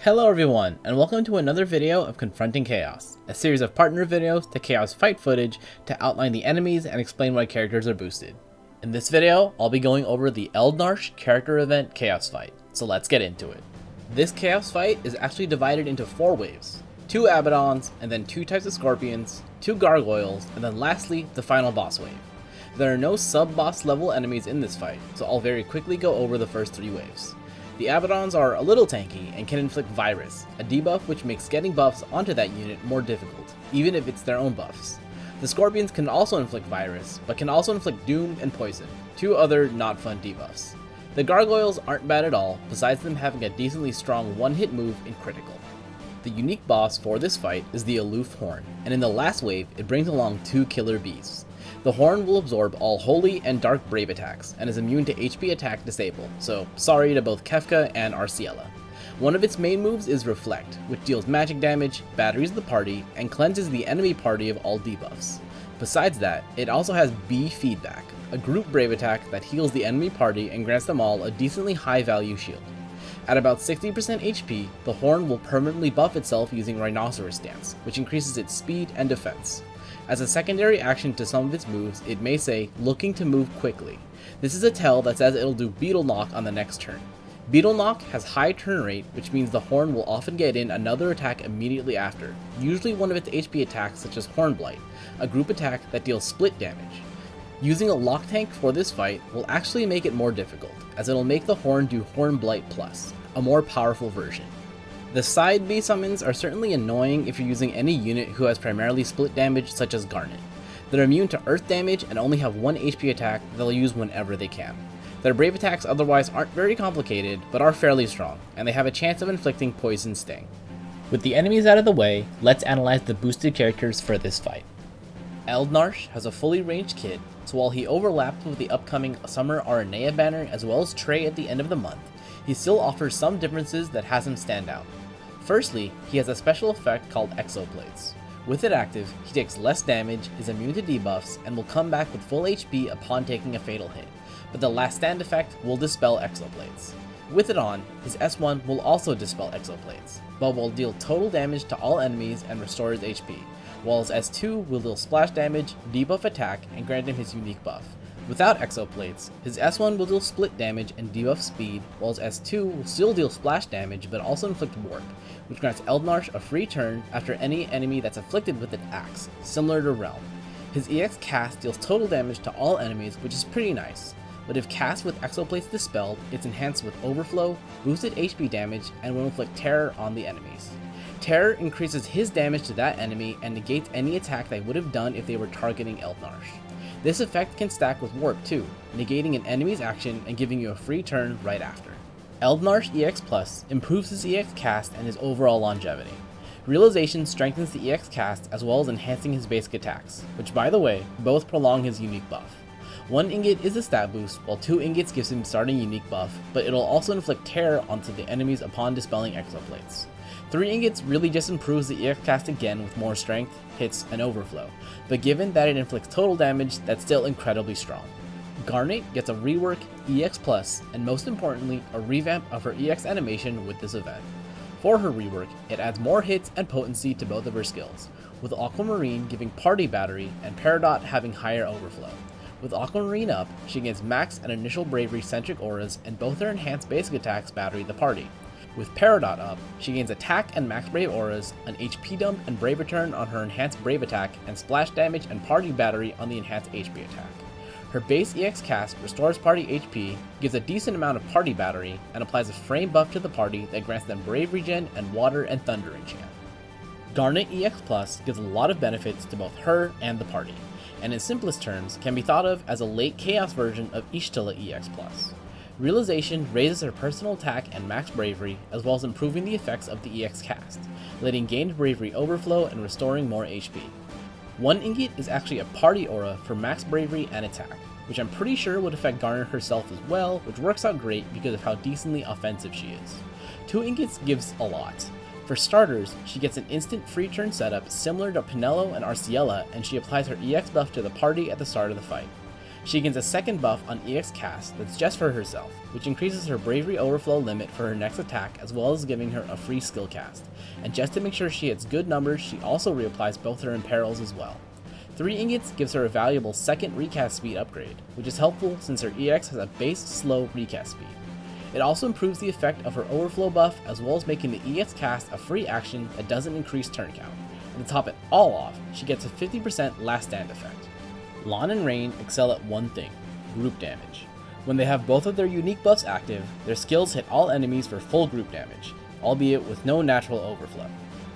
Hello everyone, and welcome to another video of Confronting Chaos, a series of partner videos to Chaos fight footage to outline the enemies and explain why characters are boosted. In this video, I'll be going over the Eald'narche character event Chaos fight, so let's get into it. This Chaos fight is actually divided into 4 waves, 2 Abaddons, and then 2 types of Scorpions, 2 Gargoyles, and then lastly, the final boss wave. There are no sub-boss level enemies in this fight, so I'll very quickly go over the first 3 waves. The Abaddons are a little tanky and can inflict Virus, a debuff which makes getting buffs onto that unit more difficult, even if it's their own buffs. The Scorpions can also inflict Virus, but can also inflict Doom and Poison, 2 other not fun debuffs. The Gargoyles aren't bad at all, besides them having a decently strong one-hit move in Critical. The unique boss for this fight is the Aloof Horn, and in the last wave it brings along 2 killer beasts. The Horn will absorb all Holy and Dark Brave attacks, and is immune to HP attack disable, so sorry to both Kefka and Arciela. One of its main moves is Reflect, which deals magic damage, batteries the party, and cleanses the enemy party of all debuffs. Besides that, it also has B Feedback, a group Brave attack that heals the enemy party and grants them all a decently high value shield. At about 60% HP, the Horn will permanently buff itself using Rhinoceros Stance, which increases its speed and defense. As a secondary action to some of its moves, it may say, looking to move quickly. This is a tell that says it'll do Beetle Knock on the next turn. Beetle Knock has high turn rate, which means the Horn will often get in another attack immediately after, usually one of its HP attacks such as Horn Blight, a group attack that deals split damage. Using a lock tank for this fight will actually make it more difficult, as it'll make the Horn do Horn Blight Plus, a more powerful version. The side B summons are certainly annoying if you're using any unit who has primarily split damage such as Garnet. They're immune to earth damage and only have 1 HP attack that they'll use whenever they can. Their brave attacks otherwise aren't very complicated, but are fairly strong, and they have a chance of inflicting Poison Sting. With the enemies out of the way, let's analyze the boosted characters for this fight. Eald'narche has a fully ranged kit, so while he overlaps with the upcoming Summer Aranea banner as well as Trey at the end of the month, he still offers some differences that has him stand out. Firstly, he has a special effect called Exoplates. With it active, he takes less damage, is immune to debuffs, and will come back with full HP upon taking a fatal hit, but the last stand effect will dispel Exoplates. With it on, his S1 will also dispel Exoplates, but will deal total damage to all enemies and restore his HP, while his S2 will deal splash damage, debuff attack, and grant him his unique buff. Without Exoplates, his S1 will deal split damage and debuff speed, while his S2 will still deal splash damage but also inflict warp, which grants Eald'narche a free turn after any enemy that's afflicted with it acts, similar to Realm. His EX cast deals total damage to all enemies, which is pretty nice, but if cast with Exoplates dispelled, it's enhanced with Overflow, boosted HP damage, and will inflict Terror on the enemies. Terror increases his damage to that enemy and negates any attack they would have done if they were targeting Eald'narche. This effect can stack with Warp too, negating an enemy's action and giving you a free turn right after. Eald'narche EX Plus improves his EX cast and his overall longevity. Realization strengthens the EX cast as well as enhancing his basic attacks, which by the way, both prolong his unique buff. 1 ingot is a stat boost, while 2 ingots gives him starting unique buff, but it'll also inflict terror onto the enemies upon dispelling Exoplates. 3 ingots really just improves the EX cast again with more strength, hits, and overflow, but given that it inflicts total damage, that's still incredibly strong. Garnet gets a rework, EX Plus, and most importantly, a revamp of her EX animation with this event. For her rework, it adds more hits and potency to both of her skills, with Aquamarine giving Party Battery and Peridot having higher overflow. With Aquamarine up, she gains max and initial bravery centric auras, and both her enhanced basic attacks battery the party. With Peridot up, she gains attack and max brave auras, an HP dump and brave return on her enhanced brave attack, and splash damage and party battery on the enhanced HP attack. Her base EX cast restores party HP, gives a decent amount of party battery, and applies a frame buff to the party that grants them brave regen and water and thunder enchant. Garnet EX Plus gives a lot of benefits to both her and the party, and in simplest terms can be thought of as a late chaos version of Y'shtola EX Plus. Realization raises her personal attack and max bravery, as well as improving the effects of the EX cast, letting gained bravery overflow and restoring more HP. 1 ingot is actually a party aura for max bravery and attack, which I'm pretty sure would affect Garnet herself as well, which works out great because of how decently offensive she is. 2 ingots gives a lot. For starters, she gets an instant free turn setup similar to Pinello and Arciela, and she applies her EX buff to the party at the start of the fight. She gains a second buff on EX cast that's just for herself, which increases her bravery overflow limit for her next attack as well as giving her a free skill cast. And just to make sure she hits good numbers, she also reapplies both her imperils as well. 3 ingots gives her a valuable second recast speed upgrade, which is helpful since her EX has a base slow recast speed. It also improves the effect of her overflow buff as well as making the EX cast a free action that doesn't increase turn count. And to top it all off, she gets a 50% last stand effect. Lon and Rain excel at one thing, group damage. When they have both of their unique buffs active, their skills hit all enemies for full group damage, albeit with no natural overflow.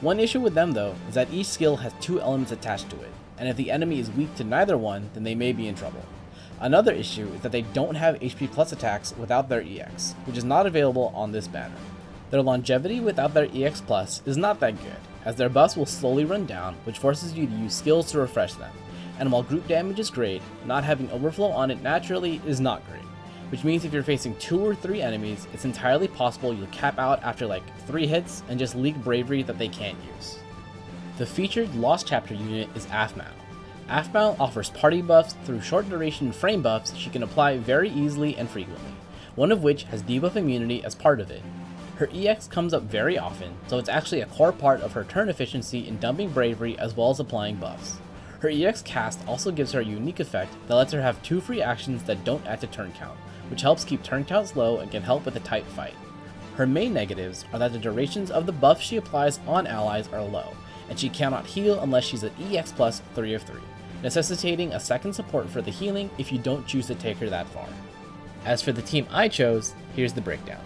One issue with them though is that each skill has 2 elements attached to it, and if the enemy is weak to neither one, then they may be in trouble. Another issue is that they don't have HP plus attacks without their EX, which is not available on this banner. Their longevity without their EX plus is not that good, as their buffs will slowly run down, which forces you to use skills to refresh them. And while group damage is great, not having overflow on it naturally is not great, which means if you're facing 2 or 3 enemies, it's entirely possible you'll cap out after like 3 hits and just leak bravery that they can't use. The featured Lost Chapter unit is Aphmau. Aphmau offers party buffs through short duration frame buffs she can apply very easily and frequently, one of which has debuff immunity as part of it. Her EX comes up very often, so it's actually a core part of her turn efficiency in dumping bravery as well as applying buffs. Her EX cast also gives her a unique effect that lets her have 2 free actions that don't add to turn count, which helps keep turn counts low and can help with a tight fight. Her main negatives are that the durations of the buffs she applies on allies are low, and she cannot heal unless she's at EX plus 3 of 3, necessitating a second support for the healing if you don't choose to take her that far. As for the team I chose, here's the breakdown.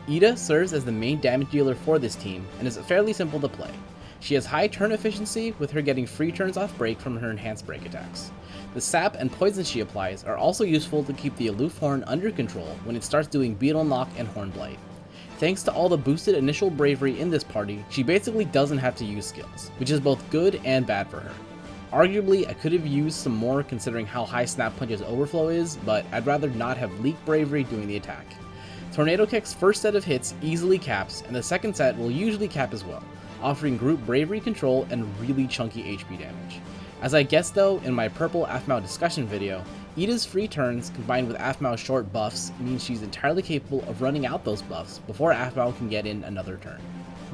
Ida serves as the main damage dealer for this team and is fairly simple to play. She has high turn efficiency with her getting free turns off break from her enhanced break attacks. The sap and poison she applies are also useful to keep the Aloof horn under control when it starts doing beetle knock and horn blight. Thanks to all the boosted initial bravery in this party, she basically doesn't have to use skills, which is both good and bad for her. Arguably, I could have used some more considering how high Snap Punch's overflow is, but I'd rather not have leak bravery doing the attack. Tornado Kick's first set of hits easily caps, and the second set will usually cap as well, offering group bravery control and really chunky HP damage. As I guessed though in my purple Aphmau discussion video, Ida's free turns combined with Aphmau's short buffs means she's entirely capable of running out those buffs before Aphmau can get in another turn.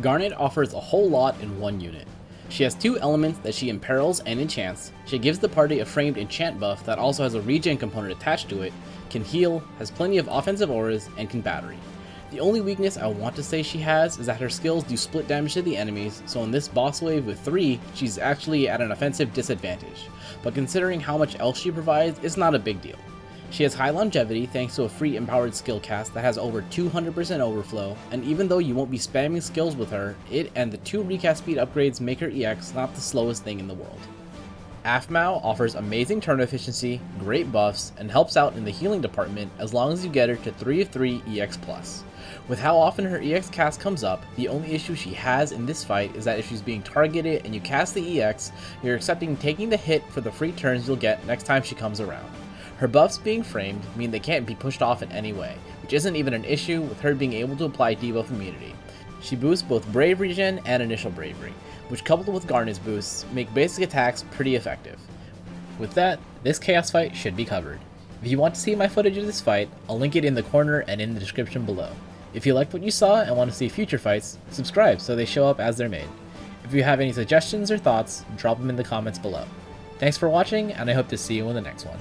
Garnet offers a whole lot in one unit. She has 2 elements that she imperils and enchants, she gives the party a framed enchant buff that also has a regen component attached to it, can heal, has plenty of offensive auras, and can battery. The only weakness I want to say she has is that her skills do split damage to the enemies, so in this boss wave with 3, she's actually at an offensive disadvantage, but considering how much else she provides, it's not a big deal. She has high longevity thanks to a free empowered skill cast that has over 200% overflow, and even though you won't be spamming skills with her, it and the 2 recast speed upgrades make her EX not the slowest thing in the world. Aphmau offers amazing turn efficiency, great buffs, and helps out in the healing department as long as you get her to 3 of 3 EX+. With how often her EX cast comes up, the only issue she has in this fight is that if she's being targeted and you cast the EX, you're accepting taking the hit for the free turns you'll get next time she comes around. Her buffs being framed mean they can't be pushed off in any way, which isn't even an issue with her being able to apply debuff immunity. She boosts both brave regen and initial bravery, which coupled with Garnet's boosts make basic attacks pretty effective. With that, this chaos fight should be covered. If you want to see my footage of this fight, I'll link it in the corner and in the description below. If you liked what you saw and want to see future fights, subscribe so they show up as they're made. If you have any suggestions or thoughts, drop them in the comments below. Thanks for watching, and I hope to see you in the next one.